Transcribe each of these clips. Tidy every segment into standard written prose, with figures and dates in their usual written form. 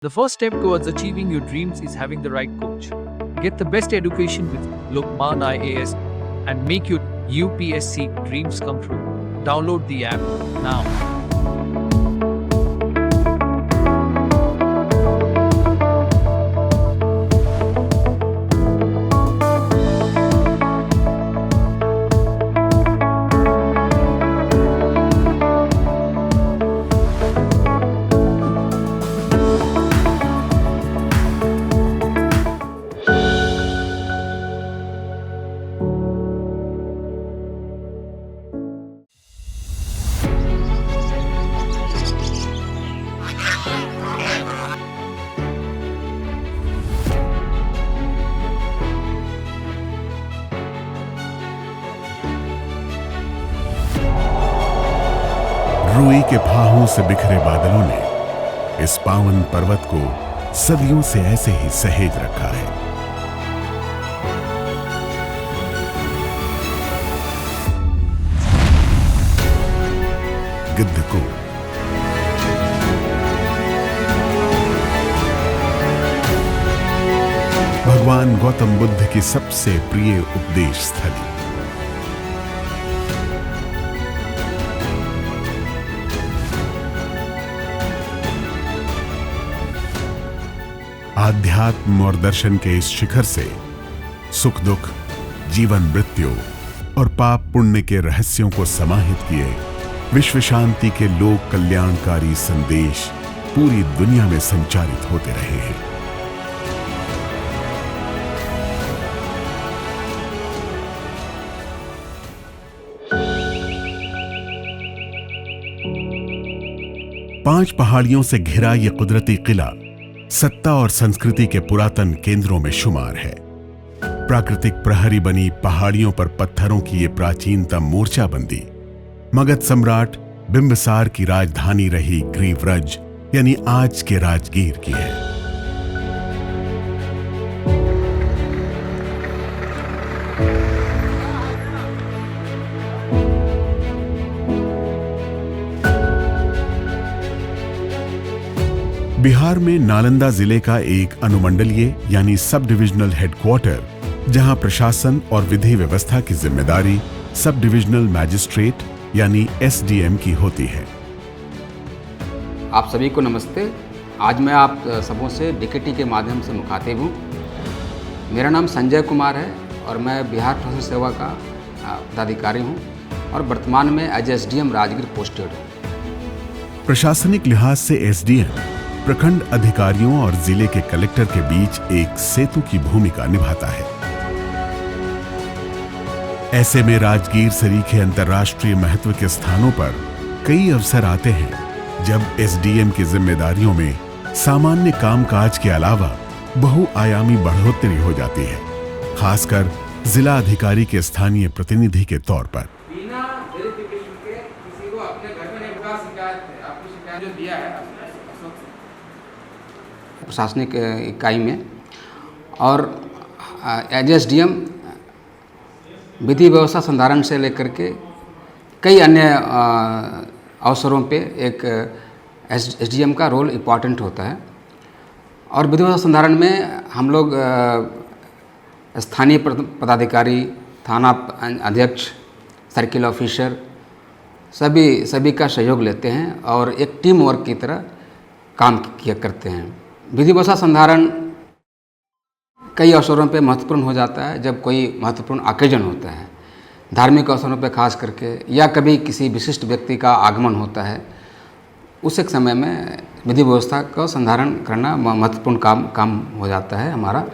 The first step towards achieving your dreams is having the right coach. Get the best education with Lokman IAS and make your UPSC dreams come true. Download the app now. रुई के फाहों से बिखरे बादलों ने इस पावन पर्वत को सदियों से ऐसे ही सहेज रखा है। गिद्धकूट भगवान गौतम बुद्ध की सबसे प्रिय उपदेश स्थली। आध्यात्म और दर्शन के इस शिखर से सुख दुख, जीवन मृत्यु और पाप पुण्य के रहस्यों को समाहित किए विश्व शांति के लोक कल्याणकारी संदेश पूरी दुनिया में संचारित होते रहे हैं। पांच पहाड़ियों से घिरा यह कुदरती किला सत्ता और संस्कृति के पुरातन केंद्रों में शुमार है। प्राकृतिक प्रहरी बनी पहाड़ियों पर पत्थरों की ये प्राचीनतम मोर्चाबंदी मगध सम्राट बिंबिसार की राजधानी रही ग्रीवरज यानी आज के राजगीर की है। बिहार में नालंदा जिले का एक अनुमंडलीय यानी सब डिविजनल हेडक्वार्टर, जहां प्रशासन और विधि व्यवस्था की जिम्मेदारी सब डिविजनल मैजिस्ट्रेट यानी एसडीएम की होती है। आप सभी को नमस्ते। आज मैं आप सबों से डीकेटी के माध्यम से मुखातिब हूँ। मेरा नाम संजय कुमार है और मैं बिहार प्रशासन सेवा का पदाधिकारी हूँ और वर्तमान में एज एसडीएम राजगीर पोस्टेड हूँ। प्रशासनिक लिहाज से एसडीएम प्रखंड अधिकारियों और जिले के कलेक्टर के बीच एक सेतु की भूमिका निभाता है। ऐसे में राजगीर सरीखे अंतर्राष्ट्रीय महत्व के स्थानों पर कई अवसर आते हैं जब एसडीएम की जिम्मेदारियों में सामान्य कामकाज के अलावा बहुआयामी बढ़ोतरी हो जाती है, खासकर जिला अधिकारी के स्थानीय प्रतिनिधि के तौर पर। बिना वेरिफिकेशन के किसी को अपने घर में नहीं बुला, शिकायत आपकी शिकायत जो दिया है प्रशासनिक इकाई में, और एज एसडीएम विधि व्यवस्था संधारण से लेकर के कई अन्य अवसरों पे एक एसडीएम का रोल इम्पॉर्टेंट होता है। और विधि व्यवस्था संधारण में हम लोग स्थानीय पदाधिकारी, थाना अध्यक्ष, सर्किल ऑफिसर सभी का सहयोग लेते हैं और एक टीम वर्क की तरह काम किया करते हैं। विधि व्यवस्था संधारण कई अवसरों पे महत्वपूर्ण हो जाता है जब कोई महत्वपूर्ण ऑकेजन होता है, धार्मिक अवसरों पे खास करके, या कभी किसी विशिष्ट व्यक्ति का आगमन होता है। उस एक समय में विधि व्यवस्था का संधारण करना महत्वपूर्ण काम हो जाता है हमारा।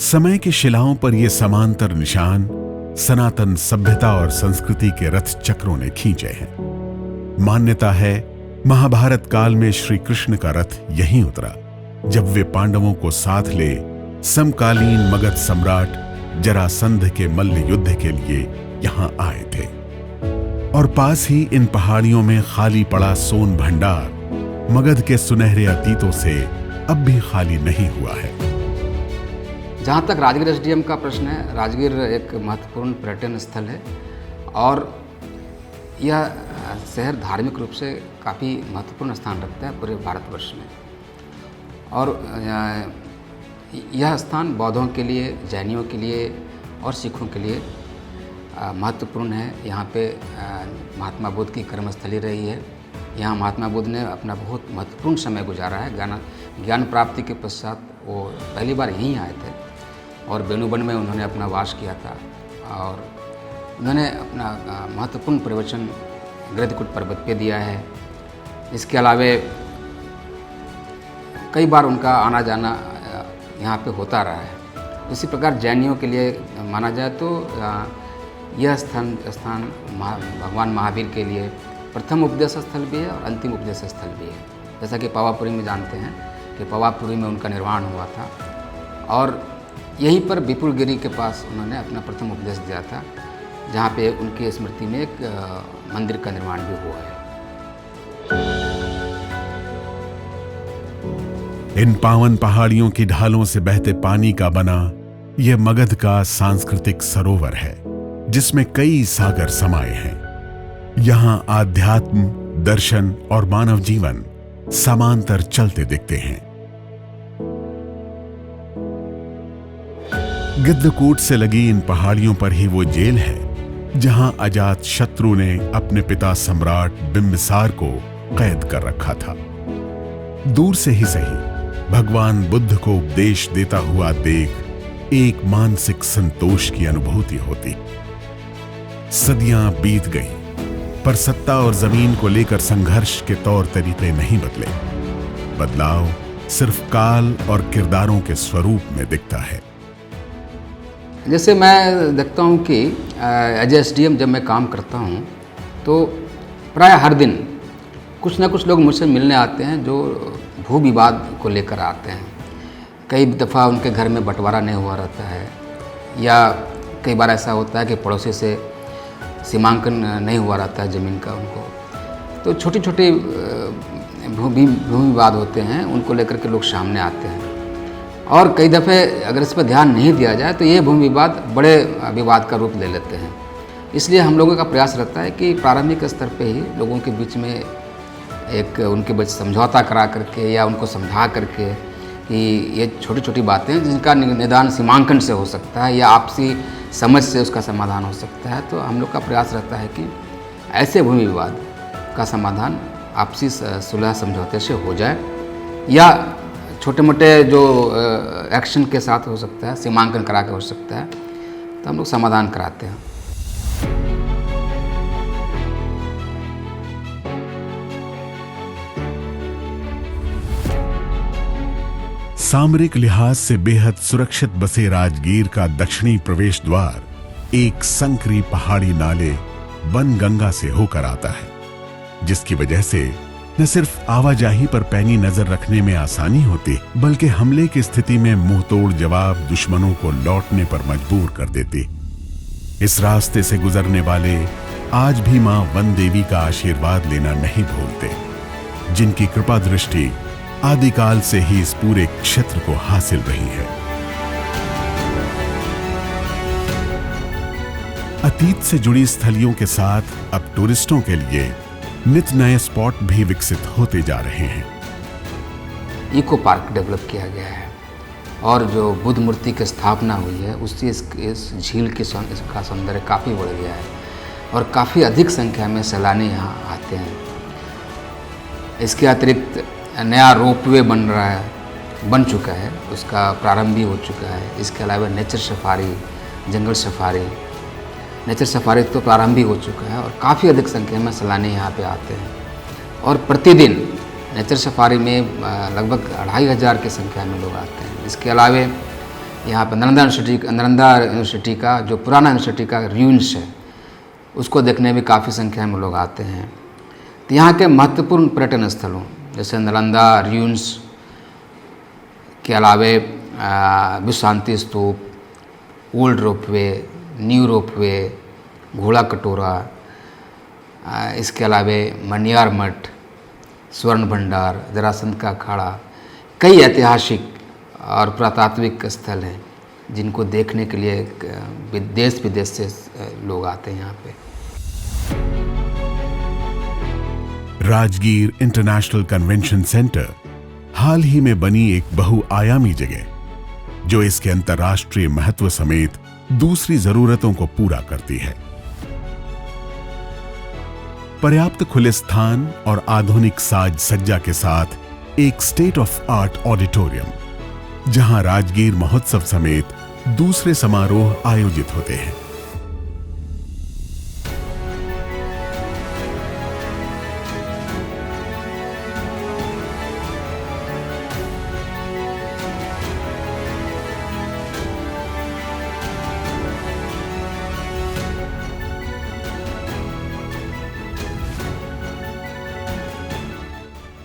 समय की शिलाओं पर ये समांतर निशान सनातन सभ्यता और संस्कृति के रथ चक्रों ने खींचे हैं। मान्यता है महाभारत काल में श्री कृष्ण का रथ यहीं उतरा जब वे पांडवों को साथ ले समकालीन मगध सम्राट जरासंध के मल्ल युद्ध के लिए यहां आए थे। और पास ही इन पहाड़ियों में खाली पड़ा सोन भंडार मगध के सुनहरे अतीतों से अब भी खाली नहीं हुआ है। जहाँ तक राजगीर एसडीएम का प्रश्न है, राजगीर एक महत्वपूर्ण पर्यटन स्थल है और यह शहर धार्मिक रूप से काफ़ी महत्वपूर्ण स्थान रखता है पूरे भारतवर्ष में। और यह स्थान बौद्धों के लिए, जैनियों के लिए और सिखों के लिए महत्वपूर्ण है। यहाँ पे महात्मा बुद्ध की कर्मस्थली रही है। यहाँ महात्मा बुद्ध ने अपना बहुत महत्वपूर्ण समय गुजारा है। ज्ञान प्राप्ति के पश्चात वो पहली बार यहीं आए थे और बेनुबन में उन्होंने अपना वास किया था और उन्होंने अपना महत्वपूर्ण प्रवचन गृद्धकुट पर्वत पे दिया है। इसके अलावे कई बार उनका आना जाना यहाँ पे होता रहा है। इसी प्रकार जैनियों के लिए माना जाए तो यह स्थान भगवान महावीर के लिए प्रथम उपदेश स्थल भी है और अंतिम उपदेश स्थल भी है। जैसा कि पावापुरी में जानते हैं कि पावापुरी में उनका निर्वाण हुआ था और यहीं पर विपुलगिरी के पास उन्होंने अपना प्रथम उपदेश दिया था, जहाँ पे उनकी स्मृति में एक मंदिर का निर्माण भी हुआ है। इन पावन पहाड़ियों की ढालों से बहते पानी का बना यह मगध का सांस्कृतिक सरोवर है, जिसमें कई सागर समाये हैं। यहां आध्यात्म, दर्शन और मानव जीवन समांतर चलते दिखते हैं। गिद्धकूट से लगी इन पहाड़ियों पर ही वो जेल है जहां अजात शत्रु ने अपने पिता सम्राट बिंबिसार को कैद कर रखा था। दूर से ही सही भगवान बुद्ध को उपदेश देता हुआ देख एक मानसिक संतोष की अनुभूति होती। सदियां बीत गई पर सत्ता और जमीन को लेकर संघर्ष के तौर तरीके नहीं बदले। बदलाव सिर्फ काल और किरदारों के स्वरूप में दिखता है। जैसे मैं देखता हूँ कि एज एसडीएम जब मैं काम करता हूँ तो प्राय हर दिन कुछ ना कुछ लोग मुझसे मिलने आते हैं जो भू विवाद को लेकर आते हैं। कई दफ़ा उनके घर में बंटवारा नहीं हुआ रहता है या कई बार ऐसा होता है कि पड़ोसी से सीमांकन नहीं हुआ रहता है ज़मीन का उनको। तो छोटी छोटी भूमि विवाद होते हैं, उनको लेकर के लोग सामने आते हैं और कई दफ़े अगर इस पर ध्यान नहीं दिया जाए तो ये भूमि विवाद बड़े विवाद का रूप ले लेते हैं। इसलिए हम लोगों का प्रयास रहता है कि प्रारंभिक स्तर पे ही लोगों के बीच में एक उनके बीच समझौता करा करके या उनको समझा करके कि ये छोटी छोटी बातें जिनका निदान सीमांकन से हो सकता है या आपसी समझ से उसका समाधान हो सकता है। तो हम लोग का प्रयास रहता है कि ऐसे भूमि विवाद का समाधान आपसी सुलह समझौते से हो जाए या छोटे मोटे जो एक्शन के साथ हो सकता है, सीमांकन करा के हो सकता है, तो हम लोग समाधान कराते हैं। सामरिक लिहाज से बेहद सुरक्षित बसे राजगीर का दक्षिणी प्रवेश द्वार एक संकरी पहाड़ी नाले बनगंगा से होकर आता है, जिसकी वजह से न सिर्फ आवाजाही पर पैनी नजर रखने में आसानी होती बल्कि हमले की स्थिति में मुंहतोड़ जवाब दुश्मनों को लौटने पर मजबूर कर देती। इस रास्ते से गुजरने वाले आज भी मां वन देवी का आशीर्वाद लेना नहीं भूलते, जिनकी कृपा दृष्टि आदिकाल से ही इस पूरे क्षेत्र को हासिल रही है। अतीत से जुड़ी स्थलियों के साथ अब टूरिस्टों के लिए नित नए स्पॉट भी विकसित होते जा रहे हैं। इको पार्क डेवलप किया गया है और जो बुद्ध मूर्ति की स्थापना हुई है उससे इस झील का सौंदर्य काफ़ी बढ़ गया है और काफ़ी अधिक संख्या में सैलानी यहाँ आते हैं। इसके अतिरिक्त नया रोपवे बन चुका है, उसका प्रारंभ भी हो चुका है। इसके अलावा नेचर सफारी, जंगल सफारी, नेचर सफारी तो प्रारंभ भी हो चुका है और काफ़ी अधिक संख्या में सैलानी यहाँ पे आते हैं और प्रतिदिन नेचर सफारी में लगभग 2500 की संख्या में लोग आते हैं। इसके अलावा यहाँ पर नालंदा यूनिवर्सिटी का जो पुराना यूनिवर्सिटी का रूइंस है उसको देखने भी काफ़ी संख्या में लोग आते हैं। तो यहाँ के महत्वपूर्ण पर्यटन स्थलों जैसे नालंदा रूइंस के अलावे विश्व शांति स्तूप, ओल्ड रोपवे, न्यू रोपवे, घोड़ा कटोरा, इसके अलावे मनियार मठ, स्वर्ण भंडार, जरासंध का अखाड़ा, कई ऐतिहासिक और पुरातात्विक स्थल हैं जिनको देखने के लिए देश विदेश से लोग आते हैं यहाँ पे। राजगीर इंटरनेशनल कन्वेंशन सेंटर हाल ही में बनी एक बहुआयामी जगह, जो इसके अंतर्राष्ट्रीय महत्व समेत दूसरी जरूरतों को पूरा करती है। पर्याप्त खुले स्थान और आधुनिक साज सज्जा के साथ एक स्टेट ऑफ आर्ट ऑडिटोरियम, जहां राजगीर महोत्सव समेत दूसरे समारोह आयोजित होते हैं।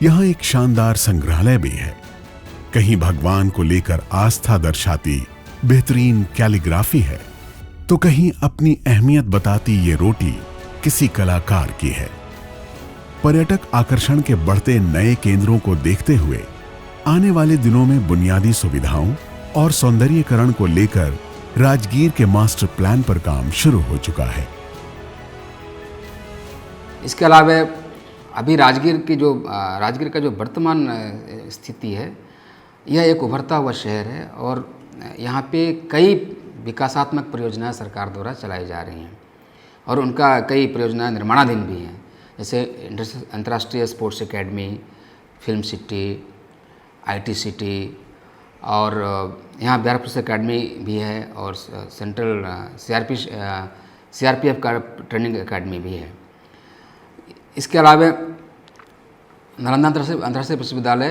यहां एक शानदार संग्रहालय भी है। कहीं भगवान को लेकर आस्था दर्शाती बेहतरीन कैलीग्राफी है, तो कहीं अपनी अहमियत बताती ये रोटी किसी कलाकार की है। पर्यटक आकर्षण के बढ़ते नए केंद्रों को देखते हुए आने वाले दिनों में बुनियादी सुविधाओं और सौंदर्यीकरण को लेकर राजगीर के मास्टर प्लान पर काम शुरू हो चुका है। इसके अलावा अभी राजगीर का जो वर्तमान स्थिति है, यह एक उभरता हुआ शहर है और यहाँ पे कई विकासात्मक परियोजनाएं सरकार द्वारा चलाई जा रही हैं और उनका कई परियोजनाएं निर्माणाधीन भी हैं, जैसे अंतर्राष्ट्रीय sports academy, film city, IT city और यहाँ बिहार पुलिस एकेडमी भी है और सेंट्रल CRPF का ट्रेनिंग एकेडमी भी है। इसके अलावा नालंदा अंतर्राष्ट्रीय विश्वविद्यालय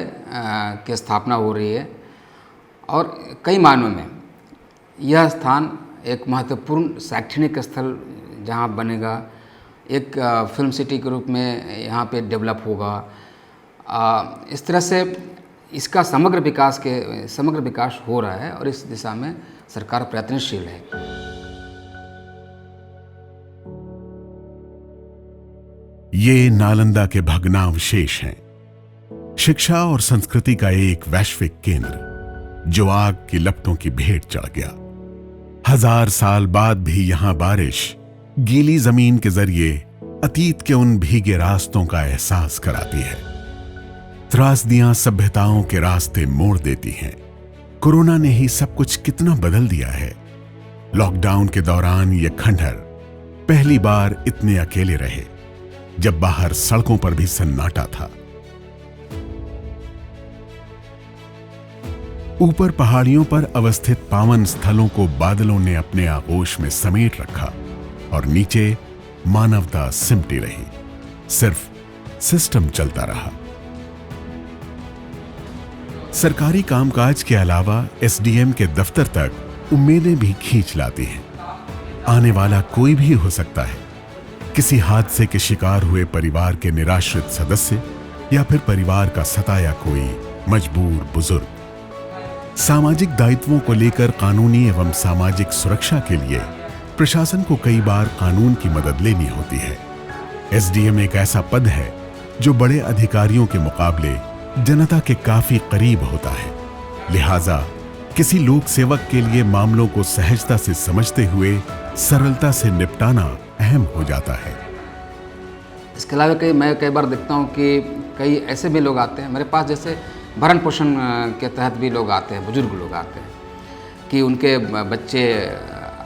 की स्थापना हो रही है और कई मायनों में यह स्थान एक महत्वपूर्ण शैक्षणिक स्थल जहां बनेगा, एक फिल्म सिटी के रूप में यहाँ पे डेवलप होगा। इस तरह से इसका समग्र विकास हो रहा है और इस दिशा में सरकार प्रयत्नशील है। ये नालंदा के भग्नावशेष हैं, शिक्षा और संस्कृति का एक वैश्विक केंद्र जो आग की लपटों की भेंट चढ़ गया। 1000 साल बाद भी यहां बारिश गीली जमीन के जरिए अतीत के उन भीगे रास्तों का एहसास कराती है। त्रासदियां सभ्यताओं के रास्ते मोड़ देती हैं। कोरोना ने ही सब कुछ कितना बदल दिया है। लॉकडाउन के दौरान ये खंडहर पहली बार इतने अकेले रहे, जब बाहर सड़कों पर भी सन्नाटा था। ऊपर पहाड़ियों पर अवस्थित पावन स्थलों को बादलों ने अपने आगोश में समेट रखा और नीचे मानवता सिमटी रही। सिर्फ सिस्टम चलता रहा। सरकारी कामकाज के अलावा SDM के दफ्तर तक उम्मीदें भी खींच लाती हैं। आने वाला कोई भी हो सकता है, किसी हादसे के शिकार हुए परिवार के निराश्रित सदस्य या फिर परिवार का सताया कोई मजबूर बुजुर्ग। सामाजिक दायित्वों को लेकर कानूनी एवं सामाजिक सुरक्षा के लिए प्रशासन को कई बार कानून की मदद लेनी होती है। SDM एक ऐसा पद है जो बड़े अधिकारियों के मुकाबले जनता के काफी करीब होता है। लिहाजा किसी लोक सेवक के लिए मामलों को सहजता से समझते हुए सरलता से निपटाना अहम हो जाता है। इसके अलावा मैं कई बार देखता हूँ कि कई ऐसे भी लोग आते हैं मेरे पास, जैसे भरण पोषण के तहत भी लोग आते हैं, बुजुर्ग लोग आते हैं कि उनके बच्चे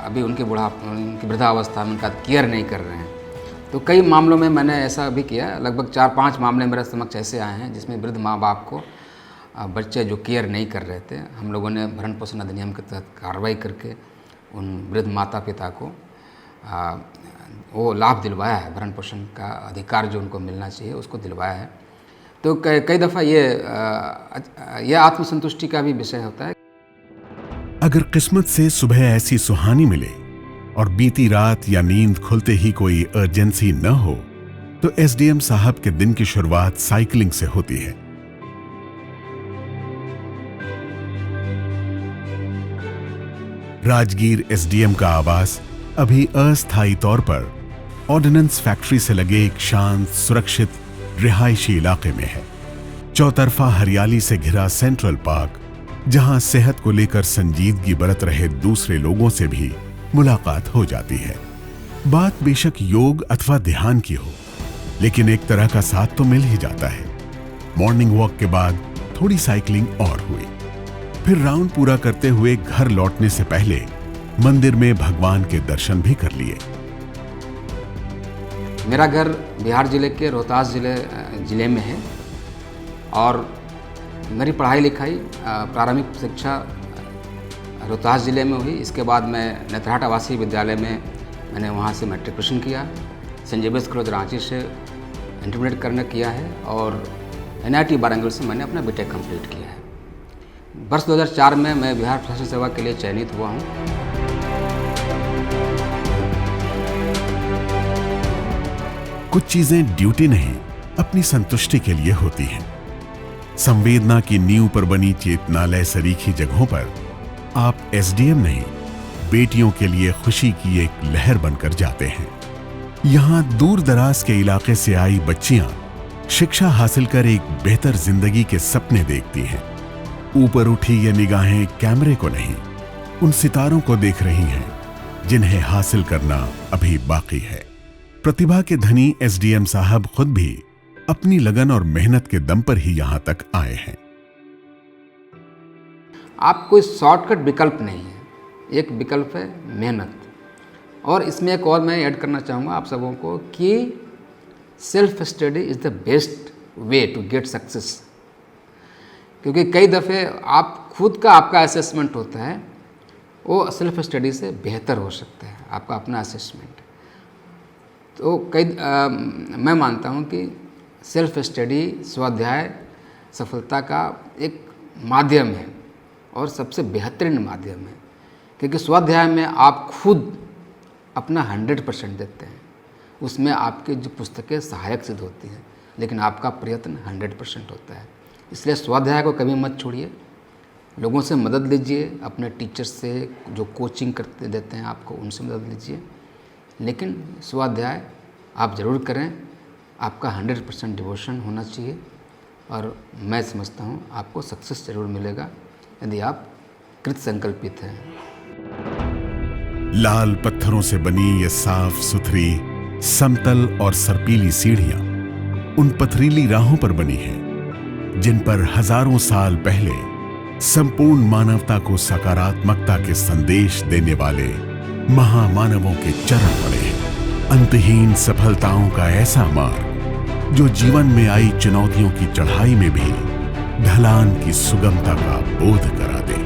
अभी उनकी वृद्धावस्था में उनका केयर नहीं कर रहे हैं। तो कई मामलों में मैंने ऐसा भी किया, लगभग 4-5 मामले मेरे समक्ष ऐसे आए हैं जिसमें वृद्ध माँ बाप को बच्चे जो केयर नहीं कर रहे थे, हम लोगों ने भरण पोषण अधिनियम के तहत कार्रवाई करके उन वृद्ध माता पिता को वो लाभ दिलवाया है। भरण पोषण का अधिकार जो उनको मिलना चाहिए उसको दिलवाया है। तो कई दफ़ा ये आत्मसंतुष्टि का भी विषय होता है। अगर किस्मत से सुबह ऐसी सुहानी मिले और बीती रात या नींद खुलते ही कोई अर्जेंसी न हो, तो SDM साहब के दिन की शुरुआत साइकिलिंग से होती है। राजगीर SDM का आवास अभी अस्थायी तौर पर ऑर्डिनेंस फैक्ट्री से लगे एक शांत सुरक्षित रिहायशी इलाके में है। चौतरफा हरियाली से घिरा सेंट्रल पार्क, जहां सेहत को लेकर संजीदगी बरत रहे दूसरे लोगों से भी मुलाकात हो जाती है। बात बेशक योग अथवा ध्यान की हो, लेकिन एक तरह का साथ तो मिल ही जाता है। मॉर्निंग वॉक के बाद थोड़ी साइकिलिंग और हुई, फिर राउंड पूरा करते हुए घर लौटने से पहले मंदिर में भगवान के दर्शन भी कर लिए। मेरा घर बिहार जिले के रोहतास जिले में है और मेरी पढ़ाई लिखाई प्रारंभिक शिक्षा रोहतास ज़िले में हुई। इसके बाद मैं नेतरहाट आवासीय विद्यालय में मैंने वहाँ से मैट्रिकुलेशन किया। सेंट जेवियर्स कॉलेज रांची से इंटरमीडिएट करने किया है और NIT वारंगल से मैंने अपना बीटेक कंप्लीट किया है। वर्ष 2004 में मैं बिहार प्रशासन सेवा के लिए चयनित हुआ हूँ। कुछ चीजें ड्यूटी नहीं, अपनी संतुष्टि के लिए होती हैं। संवेदना की नींव पर बनी चेतनालय सरीखी जगहों पर आप SDM नहीं, बेटियों के लिए खुशी की एक लहर बनकर जाते हैं। यहां दूर दराज के इलाके से आई बच्चियां शिक्षा हासिल कर एक बेहतर जिंदगी के सपने देखती हैं। ऊपर उठी ये निगाहें कैमरे को नहीं, उन सितारों को देख रही हैं जिन्हें हासिल करना अभी बाकी है। प्रतिभा के धनी SDM साहब खुद भी अपनी लगन और मेहनत के दम पर ही यहां तक आए हैं। आप कोई शॉर्टकट विकल्प नहीं है, एक विकल्प है मेहनत। और इसमें एक और मैं ऐड करना चाहूँगा आप सबों को कि self study is the best way to get success. क्योंकि कई दफ़े आप खुद का आपका असेसमेंट होता है वो सेल्फ स्टडी से बेहतर हो सकता है, आपका अपना असेसमेंट। तो मैं मानता हूँ कि सेल्फ स्टडी स्वाध्याय सफलता का एक माध्यम है और सबसे बेहतरीन माध्यम है। क्योंकि स्वाध्याय में आप खुद अपना 100% देते हैं, उसमें आपकी जो पुस्तकें सहायक सिद्ध होती हैं, लेकिन आपका प्रयत्न 100% होता है। इसलिए स्वाध्याय को कभी मत छोड़िए, लोगों से मदद लीजिए, अपने टीचर्स से जो कोचिंग करते देते हैं आपको उनसे मदद लीजिए, लेकिन स्वाध्याय आप ज़रूर करें। आपका 100% डिवोशन होना चाहिए और मैं समझता हूँ आपको सक्सेस ज़रूर मिलेगा यदि आप कृत संकल्पित हैं। लाल पत्थरों से बनी ये साफ सुथरी समतल और सर्पीली सीढ़ियां उन पथरीली राहों पर बनी हैं जिन पर हजारों साल पहले संपूर्ण मानवता को सकारात्मकता के संदेश देने वाले महामानवों के चरण पड़े हैं। अंतहीन सफलताओं का ऐसा मार्ग जो जीवन में आई चुनौतियों की चढ़ाई में भी ढलान की सुगमता का बोध करा दे।